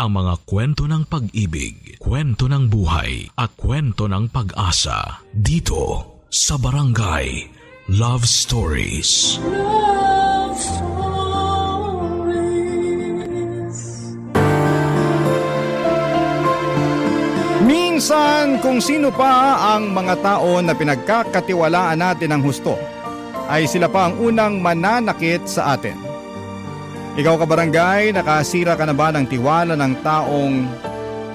ang mga kwento ng pag-ibig, kwento ng buhay at kwento ng pag-asa dito sa Barangay Love Stories. Love Stories. Minsan, kung sino pa ang mga tao na pinagkakatiwalaan natin ng husto, ay sila pa ang unang mananakit sa atin. Ikaw kabarangay, nakasira ka na ba ng tiwala ng taong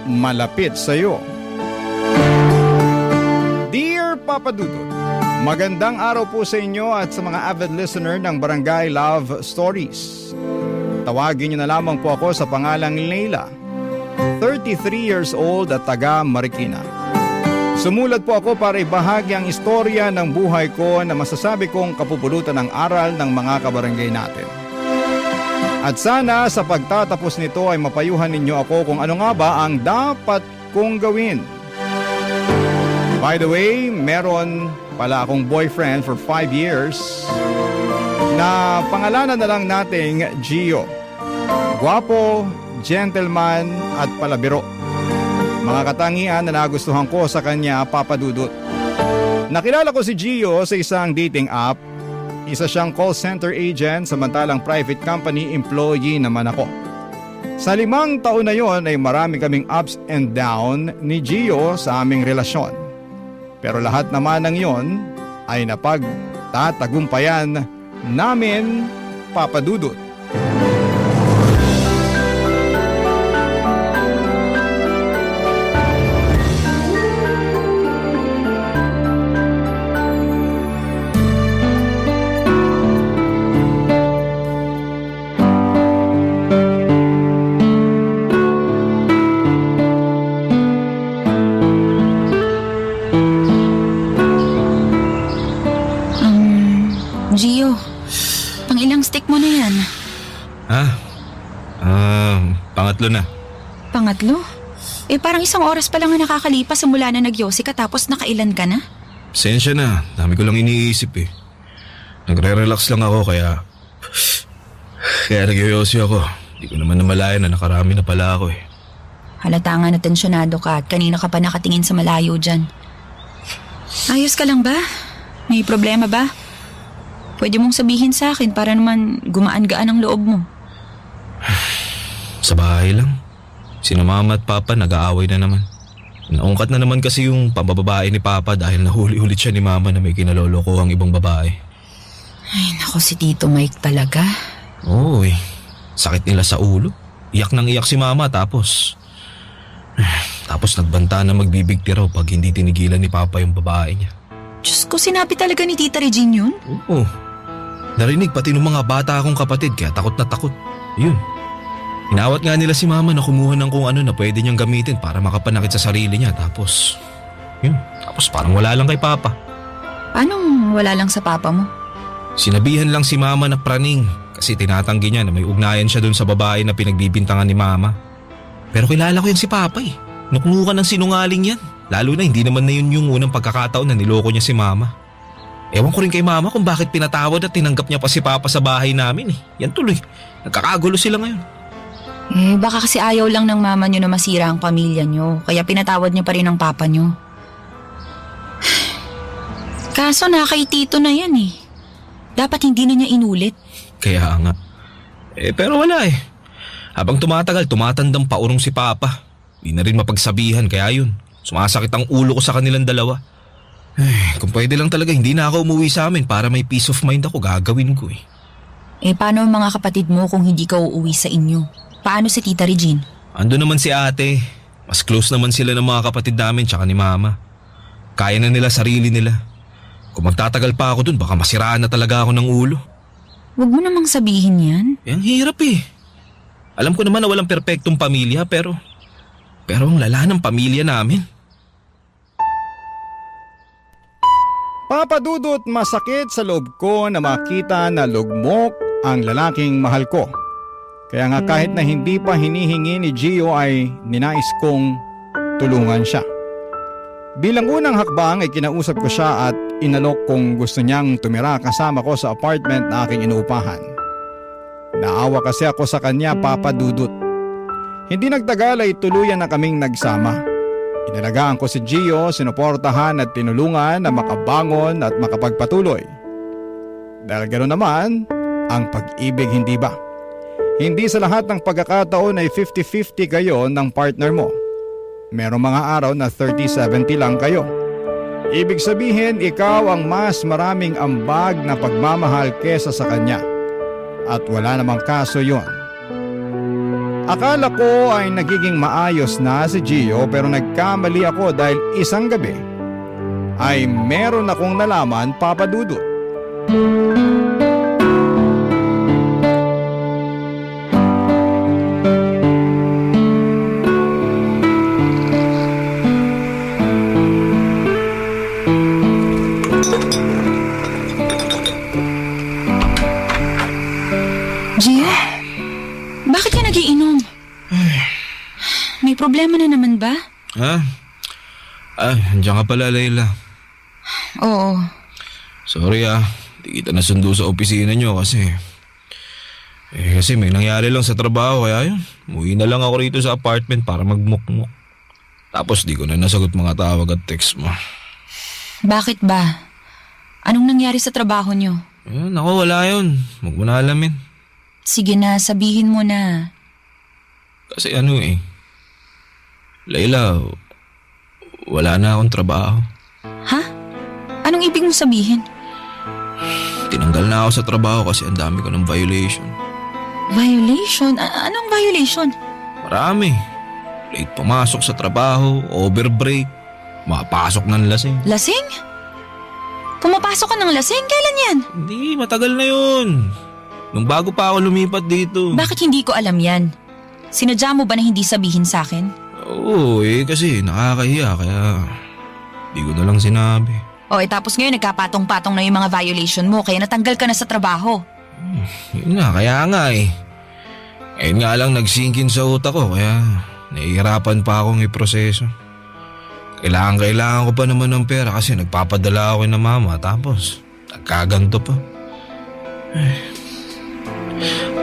malapit sa iyo? Dear Papa Dudut, magandang araw po sa inyo at sa mga avid listener ng Barangay Love Stories. Tawagin niyo na lamang po ako sa pangalang Leila, 33 years old at taga Marikina. Sumulat po ako para ibahagi ang istorya ng buhay ko na masasabi kong kapupulutan ng aral ng mga kabarangay natin. At sana sa pagtatapos nito ay mapayuhan ninyo ako kung ano nga ba ang dapat kong gawin. By the way, meron pala akong boyfriend for 5 years na pangalanan na lang nating Gio. Guwapo, gentleman at palabiro. Mga katangian na nagustuhan ko sa kanya, Papa Dudut. Nakilala ko si Gio sa isang dating app. Isa siyang call center agent samantalang private company employee naman ako. Sa 5 taon na yon ay marami kaming ups and down ni Gio sa aming relasyon. Pero lahat naman ng yon ay napagtatagumpayan namin, Papa Dudut. Gio, pang ilang stick mo na yan? Pangatlo na. Pangatlo? Parang 1 oras pa lang na nakakalipas simula na nagyosi ka tapos nakailan ka na? Pasensya na, dami ko lang iniisip eh. Nagre-relax lang ako kaya nagyoyosi ako. Hindi ko naman namalayan na nakarami na pala ako eh. Halata nga na tensyonado ka at kanina ka pa nakatingin sa malayo dyan. Ayos ka lang ba? May problema ba? Pwede mong sabihin sa akin para naman gumaan-gaan ang loob mo. Sa bahay lang. Sina Mama at Papa nag-aaway na naman. Naungkat na naman kasi yung pambababae ni Papa dahil nahuli ulit siya ni Mama na may kinaloloko ang ibang babae. Ay nako, si Tito Mike talaga. Oo eh. Sakit nila sa ulo. Iyak nang iyak si Mama tapos nagbanta na magbibigti raw pag hindi tinigilan ni Papa yung babae niya. Diyos ko, sinabi talaga ni Tita Regine yun? Oo. Narinig pati ng mga bata akong kapatid kaya takot na takot. Yun. Inawat nga nila si Mama na kumuha ng kung ano na pwede niyang gamitin para makapanakit sa sarili niya tapos parang wala lang kay Papa. Anong wala lang sa Papa mo? Sinabihan lang si Mama na praning kasi tinatanggi niya na may ugnayan siya dun sa babae na pinagbibintangan ni Mama. Pero kilala ko yan si Papa eh. Nakungukan ng sinungaling yan. Lalo na hindi naman na yun yung unang pagkakataon na niloko niya si Mama. Ewan ko rin kay Mama kung bakit pinatawad at tinanggap niya pa si Papa sa bahay namin eh. Yan tuloy. Nagkakagulo sila ngayon. Baka kasi ayaw lang ng Mama niyo na masira ang pamilya niyo. Kaya pinatawad niyo pa rin ang Papa niyo. Kaso na kay Tito na yan eh. Dapat hindi na niya inulit. Kaya nga. Pero wala eh. Habang tumatagal, tumatandang paurong si Papa. Di na rin mapagsabihan kaya yun. Sumasakit ang ulo ko sa kanilang dalawa. Kung pwede lang talaga hindi na ako umuwi sa amin para may peace of mind ako, gagawin ko eh. Paano ang mga kapatid mo kung hindi ka uuwi sa inyo? Paano si Tita Regine? Ando naman si ate. Mas close naman sila ng mga kapatid namin tsaka ni Mama. Kaya na nila sarili nila. Kung magtatagal pa ako dun, baka masiraan na talaga ako ng ulo. Huwag mo namang sabihin yan. Ang hirap eh. Alam ko naman na walang perpektong pamilya pero ang lala ng pamilya namin. Papa Dudut, masakit sa loob ko na makita na lugmok ang lalaking mahal ko. Kaya nga kahit na hindi pa hinihingi ni Gio ay ninais kong tulungan siya. Bilang unang hakbang ay kinausap ko siya at inalok kung gusto niyang tumira kasama ko sa apartment na aking inuupahan. Naawa kasi ako sa kanya, Papa Dudut. Hindi nagtagal ay tuluyan na kaming nagsama. Inalagaan ko si Gio, sinuportahan at tinulungan na makabangon at makapagpatuloy. Dahil gano'n naman, ang pag-ibig hindi ba? Hindi sa lahat ng pagkakataon ay 50-50 kayo ng partner mo. Merong mga araw na 30-70 lang kayo. Ibig sabihin, ikaw ang mas maraming ambag na pagmamahal kesa sa kanya. At wala namang kaso yon. Akala ko ay nagiging maayos na si Gio pero nagkamali ako dahil isang gabi ay meron akong nalaman, Papa Dudut. Gio? Bakit ka nagiinom? May problema na naman ba? Ha? Andiyan ka pala, Layla. Oo. Sorry di kita nasundo sa opisina nyo kasi may nangyari lang sa trabaho kaya yun. Umuwi na lang ako rito sa apartment para magmukmuk. Tapos di ko na nasagot mga tawag at text mo. Bakit ba? Anong nangyari sa trabaho nyo? Naku, wala yun. Huwag mo na alamin. Sige na, sabihin mo na. Kasi Layla, wala na akong trabaho. Ha? Anong ibig mong sabihin? Tinanggal na ako sa trabaho kasi ang dami ko ng violation. Violation? Anong violation? Marami. Late pumasok sa trabaho, overbreak, mapasok ng lasing. Lasing? Pumapasok ka ng lasing? Kailan yan? Hindi, matagal na yun. Nung bago pa ako lumipat dito. Bakit hindi ko alam yan? Sinadya mo ba na hindi sabihin sa akin? Oo, kasi nakakahiya kaya di ko na lang sinabi. Tapos ngayon nagkapatong-patong na yung mga violation mo kaya natanggal ka na sa trabaho. Yun nga, kaya nga Ngayon nga lang nag-sink in sa utak ko kaya nahihirapan pa akong iproseso. Kailangan ko pa naman ng pera kasi nagpapadala ako ng mama tapos nagkaganto pa.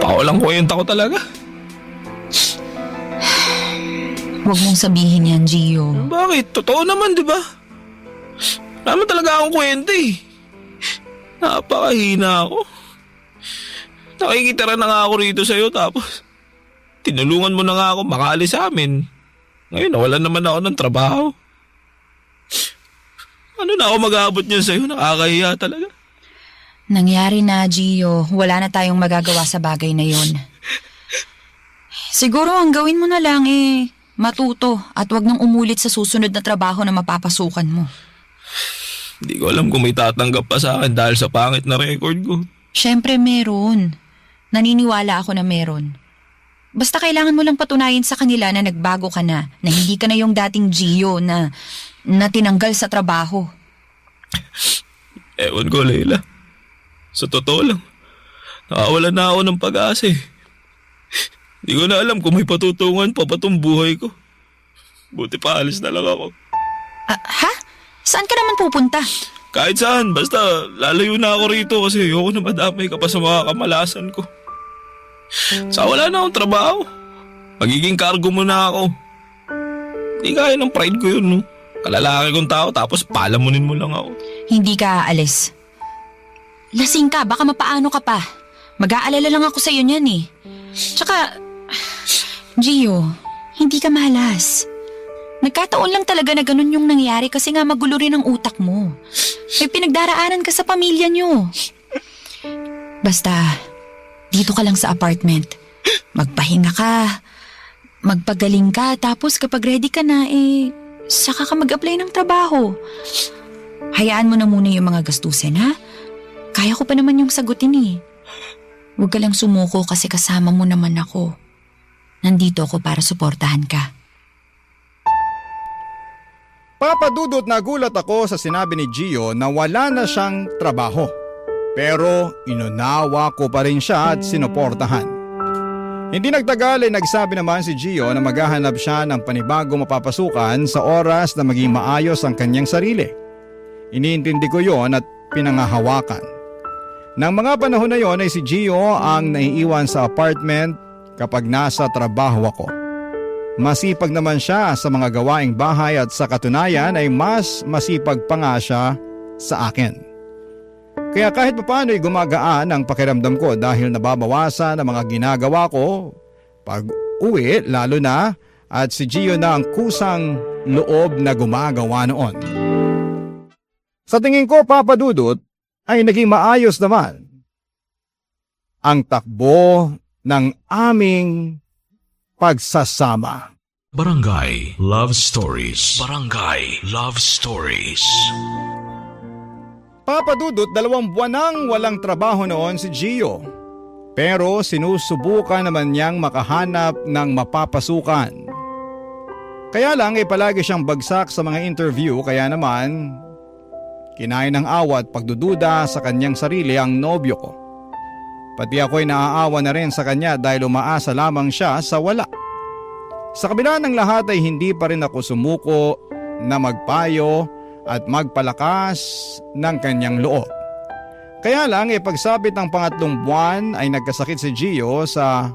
Pakulang kwenta ko talaga. Huwag mong sabihin yan, Gio. Bakit? Totoo naman, di ba? Naman talaga akong kwenta Napakahina ako. Nakikitira na nga ako rito sa'yo tapos tinulungan mo na nga ako makaalis sa amin. Ngayon nawalan naman ako ng trabaho. Ano na ako mag-aabot niyan sa'yo? Nakakahiya talaga. Nangyari na, Gio. Wala na tayong magagawa sa bagay na yon. Siguro ang gawin mo na lang matuto at wag nang umulit sa susunod na trabaho na mapapasukan mo. Hindi ko alam kung may tatanggap pa sa akin dahil sa pangit na record ko. Siyempre meron. Naniniwala ako na meron. Basta kailangan mo lang patunayan sa kanila na nagbago ka na hindi ka na yung dating Gio na tinanggal sa trabaho. Ewan ko, Layla. Sa totoo lang, nakawalan na ako ng pag-asa Hindi ko na alam kung may patutungan pa itong buhay ko. Buti pa alis na lang ako. Ha? Saan ka naman pupunta? Kahit saan, basta lalayo na ako rito kasi ayoko na madamay ka pa sa mga kamalasan ko. Sa wala na akong trabaho. Magiging cargo mo na ako. Hindi kaya ng pride ko yun, no? Kalalaki kong tao tapos palamunin mo lang ako. Hindi ka aalis. Lasing ka, baka mapaano ka pa. Mag-aalala lang ako sa'yo niyan Tsaka, Gio, hindi ka malas. Nagkataon lang talaga na ganun yung nangyari kasi nga magulo rin ang utak mo. May pinagdaraanan ka sa pamilya nyo. Basta, dito ka lang sa apartment. Magpahinga ka, magpagaling ka, tapos kapag ready ka na, saka ka mag-apply ng trabaho. Hayaan mo na muna yung mga gastusin, ha? Kaya ko pa naman yung sagutin Huwag ka lang sumuko kasi kasama mo naman ako. Nandito ako para suportahan ka. Papa Dudut, nagulat ako sa sinabi ni Gio na wala na siyang trabaho. Pero inunawa ko pa rin siya at sinuportahan. Hindi nagtagal ay nagsabi naman si Gio na maghahanap siya ng panibago mapapasukan sa oras na maging maayos ang kanyang sarili. Iniintindi ko yon at pinangahawakan. Nang mga panahon na yon ay si Gio ang naiiwan sa apartment kapag nasa trabaho ako. Masipag naman siya sa mga gawaing bahay at sa katunayan ay mas masipag pa nga siya sa akin. Kaya kahit papaano ay gumagaan ang pakiramdam ko dahil nababawasan ang mga ginagawa ko pag uwi, lalo na at si Gio na ang kusang loob na gumagawa noon. Sa tingin ko, Papa Dudut, ay naging maayos naman ang takbo ng aming pagsasama. Barangay Love Stories. Barangay Love Stories. Papa Dudut, 2 buwan nang walang trabaho noon si Gio. Pero sinusubukan naman niyang makahanap ng mapapasukan. Kaya lang ay palagi siyang bagsak sa mga interview, kaya naman kinain ng awa at pagdududa sa kanyang sarili ang nobyo ko. Pati ako'y naaawa na rin sa kanya dahil umaasa lamang siya sa wala. Sa kabila ng lahat ay hindi pa rin ako sumuko na magpayo at magpalakas ng kanyang loob. Kaya lang pagsapit ng 2 buwan ay nagkasakit si Gio sa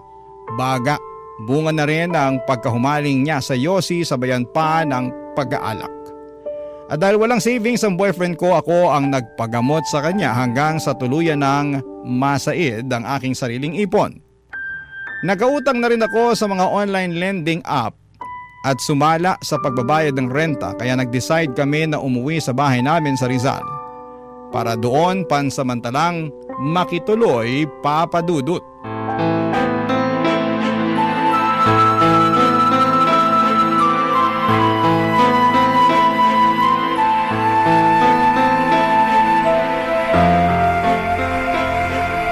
baga. Bunga na rin ang pagkahumaling niya sa yosi, sabayan pa ng pag-aalak. At dahil walang savings ang boyfriend ko, ako ang nagpagamot sa kanya hanggang sa tuluyan ng masaid ang aking sariling ipon. Nagautang na rin ako sa mga online lending app at sumala sa pagbabayad ng renta, kaya nag-decide kami na umuwi sa bahay namin sa Rizal para doon pansamantalang makituloy, Papa Dudut.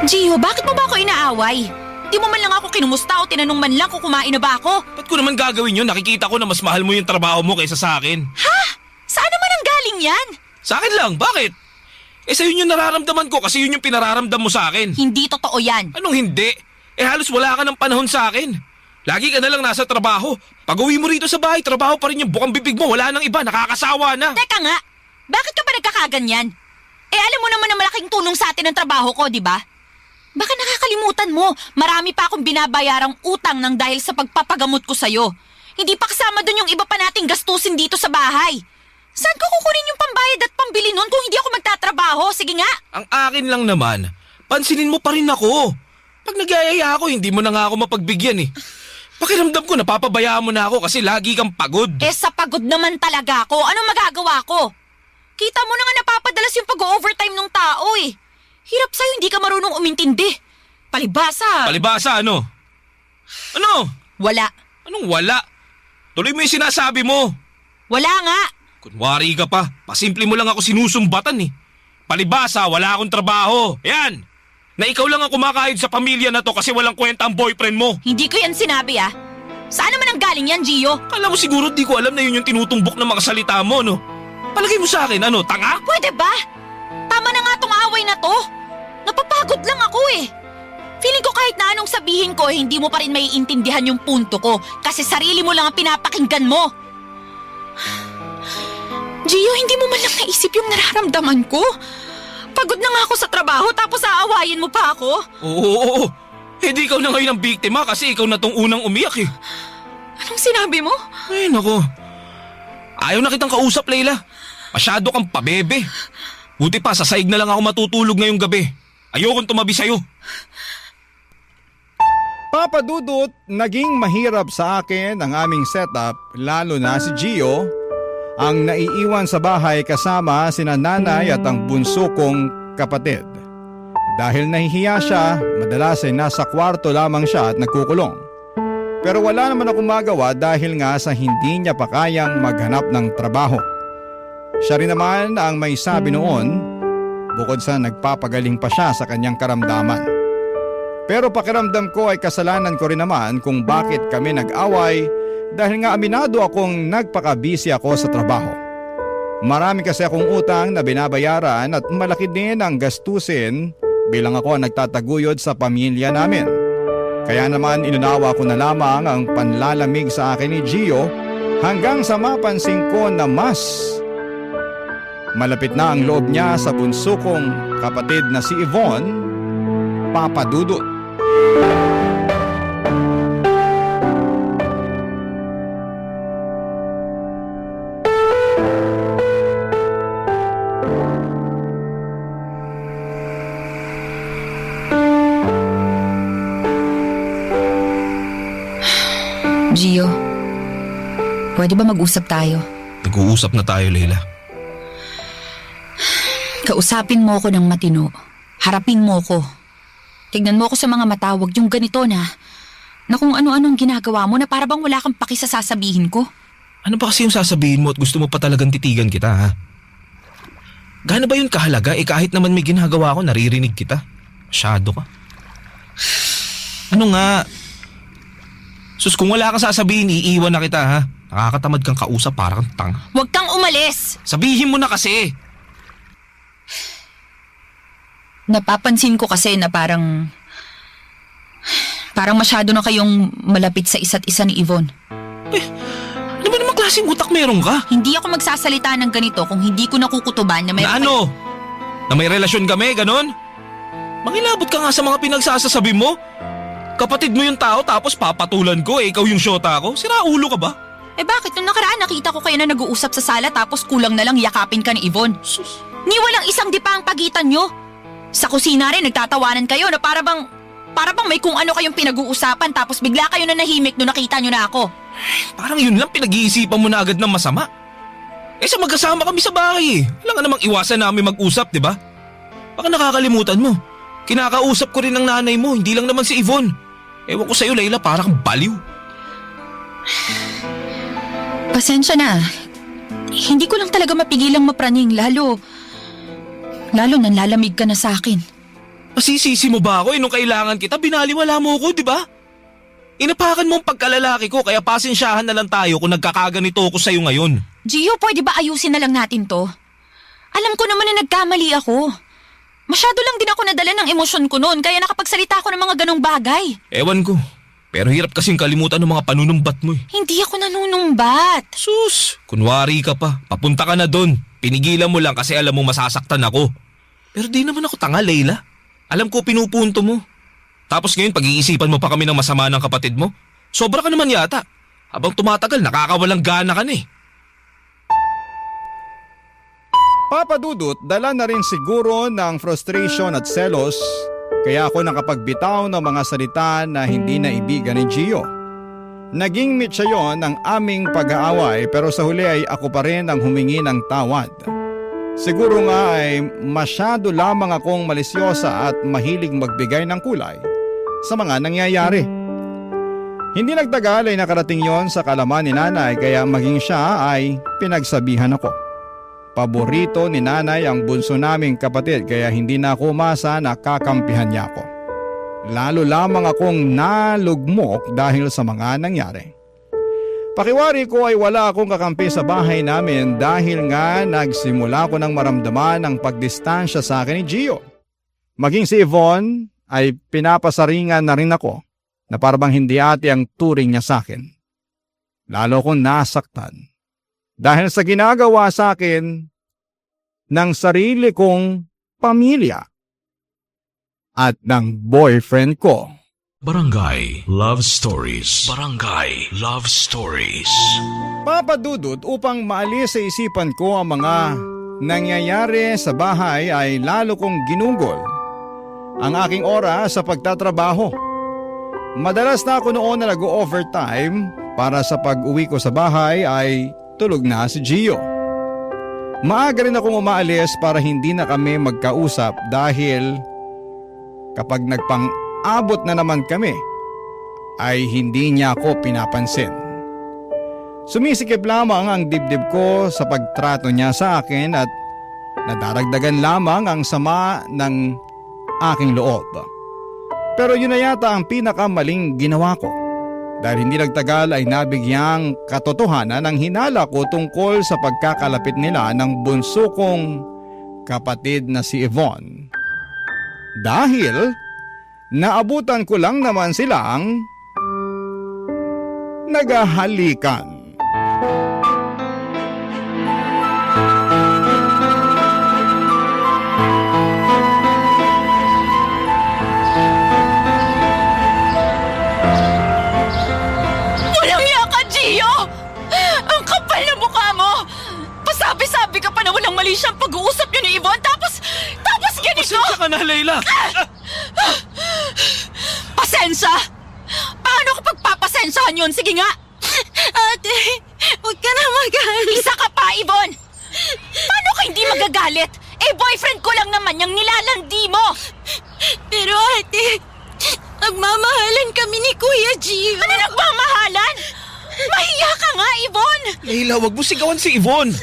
Gio, bakit mo ba ako inaaway? Di mo man lang ako kinumusta o tinanong man lang kung kumain na ba ako. Ba't ko naman gagawin yun? Nakikita ko na mas mahal mo yung trabaho mo kaysa sa akin. Ha? Saan naman ang galing yan? Sa akin lang, bakit? Sa'yo yun yung nararamdaman ko kasi yun yung pinararamdam mo sa akin. Hindi totoo yan. Anong hindi? Halos wala ka ng panahon sa akin. Lagi ka na lang nasa trabaho. Pag uwi mo rito sa bahay, trabaho pa rin yung bukang bibig mo. Wala nang iba, nakakasawa na. Teka nga, bakit ka ba nagkakaganyan? Alam mo naman na malaking tulong sa atin ang trabaho ko, di ba? Baka nakakalimutan mo, marami pa akong binabayarang utang nang dahil sa pagpapagamot ko sa'yo. Hindi pa kasama dun yung iba pa nating gastusin dito sa bahay. Saan ko kukunin yung pambayad at pambili nun kung hindi ako magtatrabaho? Sige nga. Ang akin lang naman, pansinin mo pa rin ako. Pag nagyayaya ako, hindi mo na nga ako mapagbigyan eh. Pakiramdam ko, napapabayaan mo na ako kasi lagi kang pagod. Sa pagod naman talaga ako. Anong magagawa ko? Kita mo na nga napapadalas yung pag-overtime ng tao eh. Hirap sa'yo, hindi ka marunong umintindi. Palibasa. Palibasa ano? Ano? Wala. Anong wala? Tuloy mo yung sinasabi mo. Wala nga. Kunwari ka pa, pasimple mo lang ako sinusumbatan eh. Palibasa, wala akong trabaho. Yan! Na ikaw lang ang kumakahid sa pamilya na to kasi walang kwenta ang boyfriend mo. Hindi ko yan sinabi ah. Saan naman ang galing yan, Gio? Kala mo siguro di ko alam na yun yung tinutumbok ng mga salita mo, no? Palagay mo sa akin, ano, tanga? Pwede ba? Tama na nga tong away na to. Napapagod lang ako eh. Feeling ko kahit na anong sabihin ko, hindi mo pa rin maiintindihan yung punto ko kasi sarili mo lang ang pinapakinggan mo. Gio, hindi mo man lang naisip yung nararamdaman ko. Pagod na nga ako sa trabaho tapos aawayin mo pa ako. Oo. Di ikaw na ngayon ang biktima kasi ikaw na tong unang umiyak eh. Anong sinabi mo? Ay, nako. Ayaw na kitang kausap, Layla. Masyado kang pabebe. Buti pa, sa saig na lang ako matutulog ngayong gabi. Ayokong tumabi sa'yo. Papa Dudut, naging mahirap sa akin ang aming setup, lalo na si Gio, ang naiiwan sa bahay kasama sina nanay at ang bunso kong kapatid. Dahil nahihiya siya, madalas ay nasa kwarto lamang siya at nagkukulong. Pero wala naman akong magawa dahil nga sa hindi niya pa kayang maghanap ng trabaho. Siya rin naman ang may sabi noon, bukod sa nagpapagaling pa siya sa kanyang karamdaman. Pero pakiramdam ko ay kasalanan ko rin naman kung bakit kami nag-away dahil nga aminado akong nagpakabisi ako sa trabaho. Marami kasi akong utang na binabayaran at malaki din ang gastusin bilang ako ang nagtataguyod sa pamilya namin. Kaya naman inunawa ko na lamang ang panlalamig sa akin ni Gio hanggang sa mapansin ko na mas malapit na ang loob niya sa bunso kong kapatid na si Yvonne, Papa Dudut. Gio, pwede ba mag-usap tayo? Nag-uusap na tayo, Leila. Kausapin mo ko ng matino. Harapin mo ko. Tignan mo ko sa mga mata, wag yung ganito na kung ano-anong ginagawa mo na para bang wala kang paki sa sasabihin ko. Ano ba kasi yung sasabihin mo at gusto mo pa talagang titigan kita, ha? Gaano ba yun kahalaga? Kahit naman may ginagawa ko, naririnig kita. Masyado ka. Ano nga? Sus, kung wala kang sasabihin, iiwan na kita, ha? Nakakatamad kang kausap, para kang tanga. Huwag kang umalis! Sabihin mo na kasi! Napapansin ko kasi na parang masyado na kayong malapit sa isa't isa ni Yvonne. Ano ba namang klaseng utak meron ka? Hindi ako magsasalita ng ganito kung hindi ko nakukutuban na may... Na ano? Na may relasyon kami, ganon? Mangilabot ka nga sa mga pinagsasasabi mo. Kapatid mo yung tao tapos papatulan ko, ikaw yung syota ko. Sira ulo ka ba? Bakit? Nung nakaraan nakita ko kayo na nag-uusap sa sala tapos kulang na lang yakapin ka ni Yvonne. Sus. Ni walang isang di pa ang pagitan nyo. Sa kusina rin nagtatawanan kayo na para bang may kung ano kayong pinag-uusapan tapos bigla kayo na nahimik nung nakita nyo na ako. Parang yun lang pinag-iisipan mo na agad ng masama. Sa magkasama kami sa bahay, wala nga namang iwasan namin mag-usap, di ba? Baka nakakalimutan mo. Kinakausap ko rin ng nanay mo, hindi lang naman si Yvonne. Ewan ko sa'yo, Leila, parang baliw. Pasensya na. Hindi ko lang talaga mapigilang mapraning, lalo nanlalamig ka na sa akin. Masisisi mo ba ako? Nung kailangan kita, binaliwala mo ako, di ba? Inapakan mo ang pagkalalaki ko, kaya pasensyahan na lang tayo kung nagkakaganito ako sa'yo ngayon. Gio, pwede ba ayusin na lang natin to? Alam ko naman na nagkamali ako. Masyado lang din ako nadala ng emosyon ko noon, kaya nakapagsalita ako ng mga ganong bagay. Ewan ko, pero hirap kasing kalimutan ng mga panunumbat mo eh. Hindi ako nanunumbat. Sus, kunwari ka pa. Papunta ka na doon. Pinigilan mo lang kasi alam mo masasaktan ako. Pero di naman ako tanga, Leila. Alam ko pinupunto mo. Tapos ngayon pag-iisipan mo pa kami ng masama ng kapatid mo? Sobra ka naman yata. Habang tumatagal, nakakawalang gana ka na eh. Papa Dudut, dala na rin siguro ng frustration at selos kaya ako nakapagbitaw ng mga salita na hindi naibigan ni Gio. Naging mitsa yon ng aming pag-aaway pero sa huli ay ako pa rin ang humingi ng tawad. Siguro nga ay masyado lamang akong malisyosa at mahilig magbigay ng kulay sa mga nangyayari. Hindi nagtagal ay nakarating yon sa kalaman ni nanay kaya maging siya ay pinagsabihan ako. Paborito ni nanay ang bunso naming kapatid kaya hindi na ako umasa na kakampihan niya ako. Lalo lamang akong nalugmok dahil sa mga nangyari. Pakiwari ko ay wala akong kakampi sa bahay namin dahil nga nagsimula ko ng maramdaman ang pagdistansya sa akin ni Gio. Maging si Yvonne ay pinapasaringan na rin ako na parang hindi ate ang turing niya sa akin. Lalo kong nasaktan. Dahil sa ginagawa sa akin ng sarili kong pamilya at ng boyfriend ko. Barangay Love Stories. Barangay Love Stories. Papa Dudut, upang maalis sa isipan ko ang mga nangyayari sa bahay ay lalo kong ginugol ang aking oras sa pagtatrabaho. Madalas na ako noon na nag-overtime para sa pag-uwi ko sa bahay ay tulog na si Gio. Maaga rin akong umaalis para hindi na kami magkausap dahil kapag nagpang-abot na naman kami ay hindi niya ako pinapansin. Sumisikip lamang ang dibdib ko sa pagtrato niya sa akin at nadaragdagan lamang ang sama ng aking loob. Pero yun na yata ang pinakamaling ginawa ko. Dahil hindi nagtagal ay nabigyang katotohanan ang hinala ko tungkol sa pagkakalapit nila ng bunso kong kapatid na si Yvonne. Dahil naabutan ko lang naman silang naghahalikan. Sabi ka pa na walang mali siyang pag-uusap niyo ni Yvonne tapos ganito? Pasensya ka na, Leila! Pasensya? Paano ko pagpapasensyahan yun? Sige nga, magalit. Isa ka pa, Yvonne! Paano ka hindi magagalit? Eh, boyfriend ko lang naman yung nilalandi mo! Pero ate, nagmamahalan kami ni Kuya Gio. Ano nagmamahalan? Mahiya ka nga, Yvonne! Leila, wag mo sigawan si Yvonne.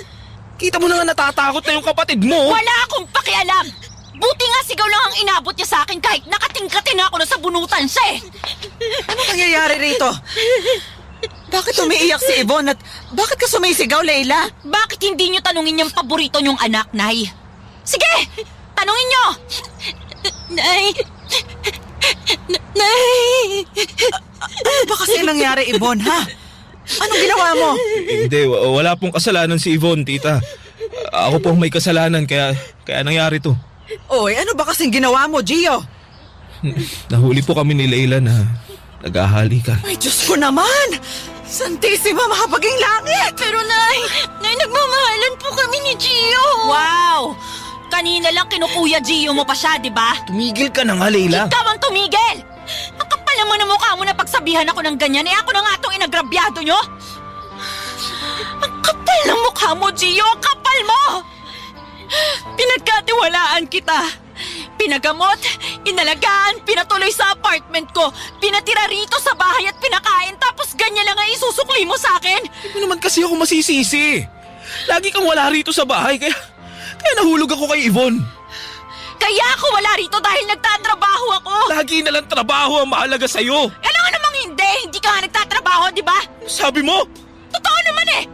Kita mo na nga natatakot na yung kapatid mo. Wala akong pakialam! Buti nga sigaw lang ang inabot niya sa akin kahit nakatingkatin ako na sa bunutan siya eh! Ano nangyayari rito? Bakit umiiyak si Yvonne at bakit ka sumisigaw, Leila? Bakit hindi niyo tanungin yung paborito niyong anak, Nay? Sige! Tanungin niyo! Nay! Nay! Ano ba kasi nangyari, Yvonne, ha? Anong ginawa mo? Hindi, wala pong kasalanan si Yvonne, tita. Ako po may kasalanan kaya nangyari to. Oy, ano ba kasing ginawa mo, Gio? Nahuli po kami ni Leila na naghahalikan. Ay, Diyos ko naman! Santissima, mahapaging langit! Pero Nay, nagmamahalan po kami ni Gio. Wow! Kanina lang kinukuya Gio mo pa siya, di ba? Tumigil ka na nga, Leila. Ikaw ang tumigil! Ang kapal naman ng mukha mo na pagsabihan ako ng ganyan, eh ako na nga itong inagrabyado nyo! Ang kapal ng mukha mo, Gio! Ang kapal mo! Pinagkatiwalaan kita! Pinagamot, inalagaan, pinatuloy sa apartment ko, pinatira rito sa bahay at pinakain, tapos ganyan lang ang isusukli mo sa akin! Hindi mo naman kasi ako masisisi. Lagi kang wala rito sa bahay kaya nahulog ako kay Yvonne. Kaya ako wala rito dahil nagtatrabaho ako! Lagi na lang trabaho ang mahalaga sa'yo. Alam nga namang hindi ka nga nagtatrabaho, di ba? Sabi mo? Totoo naman eh!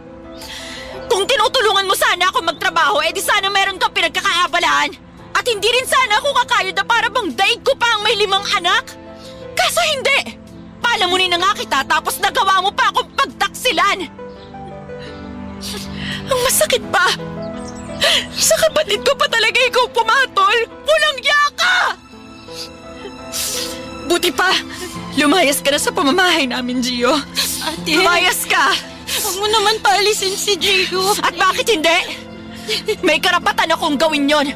Kung tinutulungan mo sana ako magtrabaho, edi sana meron kang pinagkakaabalahan. At hindi rin sana ako kakayod na para bang daig ko pa ang may 5 anak. Kaso hindi! Palamunin na nga kita tapos nagawa mo pa akong pagtaksilan. Ang masakit pa! Sa kapatid ko pa talaga ikaw pumatol! Walang yaka! Buti pa, lumayas ka na sa pamamahay namin, Gio. Ate, Lumayas ka! huwag mo naman paalisin si Gio. At bakit hindi? May karapatan akong gawin yon.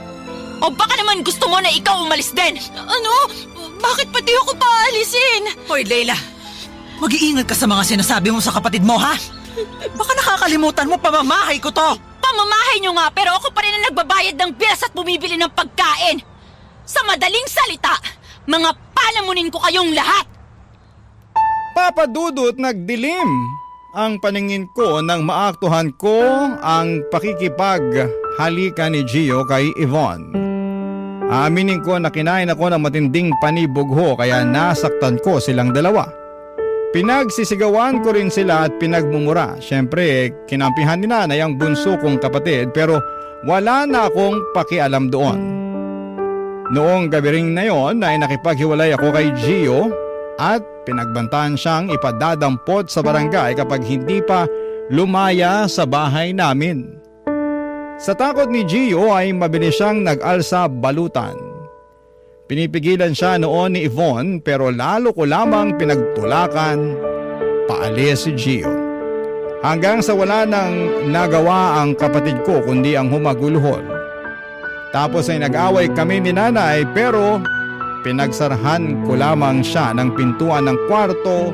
O baka naman gusto mo na ikaw umalis din? Ano? Bakit pati ako paalisin? Hoy, Leila, mag-iingat ka sa mga sinasabi mo sa kapatid mo, ha? Baka nakakalimutan mo, pamamahay ko to. Pamamahay nyo nga pero ako pa rin ang nagbabayad ng bills at bumibili ng pagkain. Sa madaling salita, mga palamunin ko kayong lahat. Papa Dudut, nagdilim ang paningin ko nang maaktuhan ko ang pakikipaghalikan ni Gio kay Yvonne. Aminin ko na kinain ako ng matinding panibugho kaya nasaktan ko silang dalawa. Pinagsisigawan ko rin sila at pinagmumura. Siyempre, kinampihan ni nanay ang bunso kong kapatid pero wala na akong pakialam doon. Noong gabi ring na yon ay nakipaghiwalay ako kay Gio at pinagbantaan siyang ipadadampot sa barangay kapag hindi pa lumaya sa bahay namin. Sa takot ni Gio ay mabilis siyang nag-alsa balutan. Pinipigilan siya noon ni Yvonne pero lalo ko lamang pinagtulakan paalis si Gio. Hanggang sa wala nang nagawa ang kapatid ko kundi ang humagulhol. Tapos ay nag-away kami ni nanay pero pinagsarahan ko lamang siya ng pintuan ng kwarto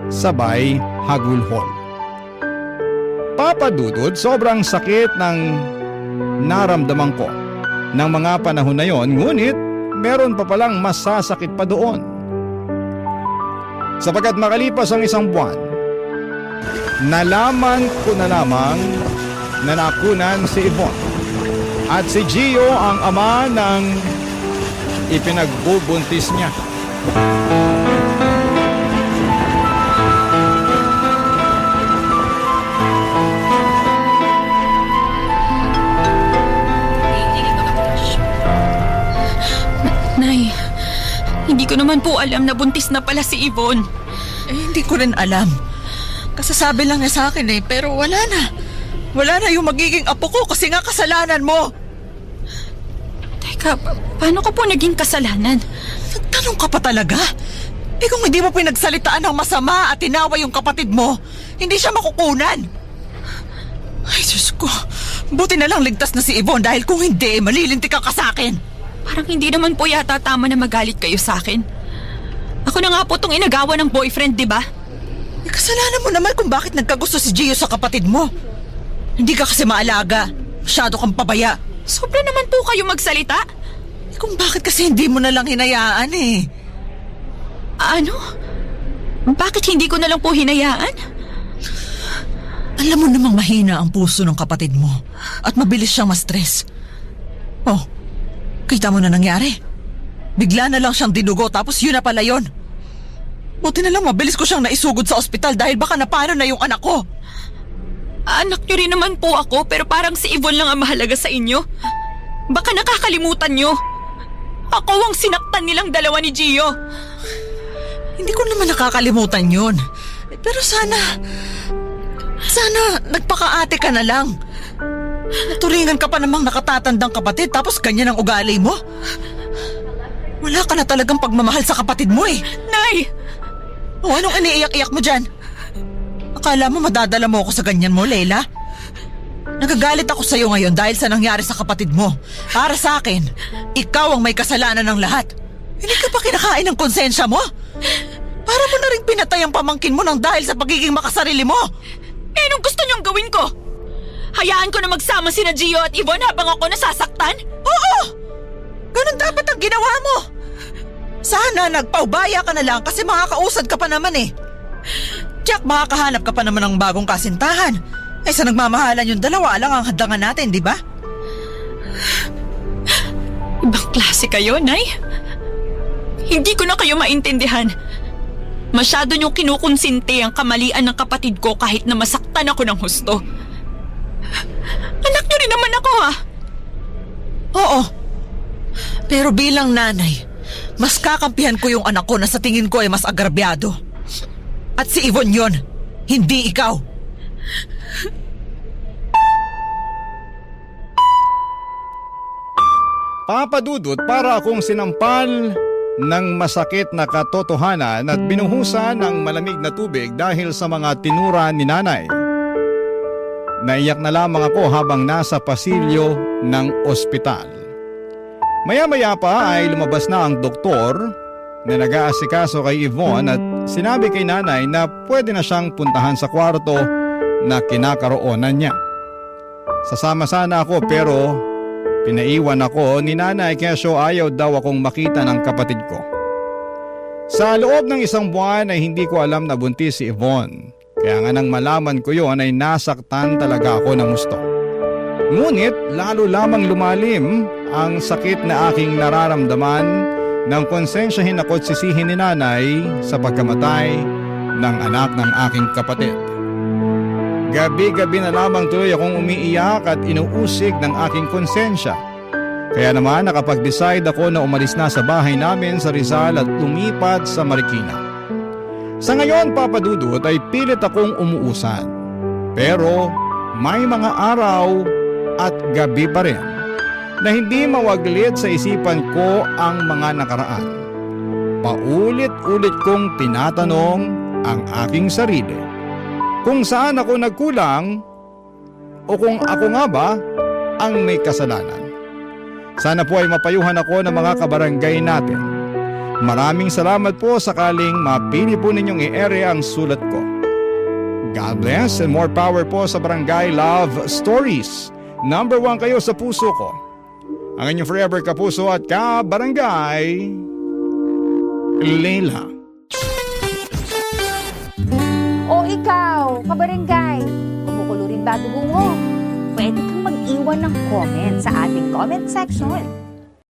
sabay hagulhol. Papa Dudut, sobrang sakit ng naramdaman ko ng mga panahon na yon, ngunit meron pa palang masasakit pa doon. Sapagkat makalipas ang 1 buwan, nalaman ko na lamang na nakunan si Yvonne at si Gio ang ama ng ipinagbubuntis niya. Nay, hindi ko naman po alam na buntis na pala si Yvonne. Hindi ko rin alam. Kasasabi lang niya sa akin pero wala na. Wala na yung magiging apo ko kasi nga kasalanan mo. Teka, paano ko po naging kasalanan? Nagtanong ka pa talaga? Kung hindi mo pinagsalitaan ng masama at tinawa yung kapatid mo, hindi siya makukunan. Ay, Diyos ko. Buti na lang ligtas na si Yvonne dahil kung hindi, malilintik ka sa akin. Parang hindi naman po yata tama na magalit kayo sa akin. Ako na nga po itong inagawa ng boyfriend, di ba? Kasalanan mo naman kung bakit nagkagusto si Gio sa kapatid mo. Hindi ka kasi maalaga. Masyado kang pabaya. Sobra naman po kayo magsalita. Kung bakit kasi hindi mo na lang hinayaan eh. Ano? Bakit hindi ko na lang po hinayaan? Alam mo namang mahina ang puso ng kapatid mo at mabilis siyang ma-stress. Oh, kita mo na nangyari. Bigla na lang siyang dinugo tapos yun na pala yun. Buti na lang mabilis ko siyang naisugod sa ospital dahil baka napano na yung anak ko. Anak niyo rin naman po ako pero parang si Yvonne lang ang mahalaga sa inyo. Baka nakakalimutan niyo. Ako ang sinaktan nilang dalawa ni Gio. Hindi ko naman nakakalimutan yun. Pero sana nagpakaate ka na lang. Naturingan ka pa namang nakatatandang kapatid tapos ganyan ang ugali mo. Wala ka na talagang pagmamahal sa kapatid mo eh. Nay! O anong iniiyak-iyak mo dyan? Akala mo madadala mo ako sa ganyan mo, Leila? Nagagalit ako sa'yo ngayon dahil sa nangyari sa kapatid mo. Para sa akin, ikaw ang may kasalanan ng lahat. Hindi ka pa kinakain ng konsensya mo? Para mo na rin pinatay ang pamangkin mo ng dahil sa pagiging makasarili mo. Eh, anong gusto niyong gawin ko? Hayaan ko na magsama sina Gio at Yvonne habang ako nasasaktan? Oo! Ganun dapat ang ginawa mo. Sana nagpaubaya ka na lang kasi makakausad ka pa naman eh. Jack, makakahanap ka pa naman ng bagong kasintahan. Eh sa nagmamahalan yung dalawa lang ang hadangan natin, di ba? Ibang klase kayo, Nay. Hindi ko na kayo maintindihan. Masyado niyong kinukonsinti ang kamalian ng kapatid ko kahit na masaktan ako ng husto. Anak niyo rin naman ako, ha? Oo. Pero bilang nanay, mas kakampihan ko yung anak ko na sa tingin ko ay mas agrabyado. At si Yvonne yun, hindi ikaw. Papa Dudut, para akong sinampal ng masakit na katotohanan at binuhusan ng malamig na tubig dahil sa mga tinura ni nanay. Naiyak na lamang ako habang nasa pasilyo ng ospital. Maya-maya pa ay lumabas na ang doktor na nag-aasikaso kay Yvonne at sinabi kay nanay na pwede na siyang puntahan sa kwarto na kinakaroonan niya. Sasama sana ako pero pinaiwan ako ni nanay kesyo ayaw daw akong makita ng kapatid ko. Sa loob ng 1 buwan ay hindi ko alam na buntis si Yvonne. Kaya nga nang malaman ko yon ay nasaktan talaga ako ng gusto. Ngunit lalo lamang lumalim ang sakit na aking nararamdaman nang konsensyahin ako't sisihin ni nanay sa pagkamatay ng anak ng aking kapatid. Gabi-gabi na lamang tuloy akong umiiyak at inuusig ng aking konsensya. Kaya naman nakapag-decide ako na umalis na sa bahay namin sa Rizal at lumipat sa Marikina. Sa ngayon, Papa Dudut, ay pilit akong umuusan. Pero may mga araw at gabi pa rin na hindi mawaglit sa isipan ko ang mga nakaraan. Paulit-ulit kong tinatanong ang aking sarili kung saan ako nagkulang o kung ako nga ba ang may kasalanan. Sana po ay mapayuhan ako ng mga kabarangay natin. Maraming salamat po sakaling mapili po ninyong i-ere ang sulat ko. God bless and more power po sa Barangay Love Stories. Number 1 kayo sa puso ko. Ang inyong forever kapuso at kabarangay, Leila. O ikaw, kabarangay, kumukulo rin ba dugo mo? Pwede kang mag-iwan ng comment sa ating comment section.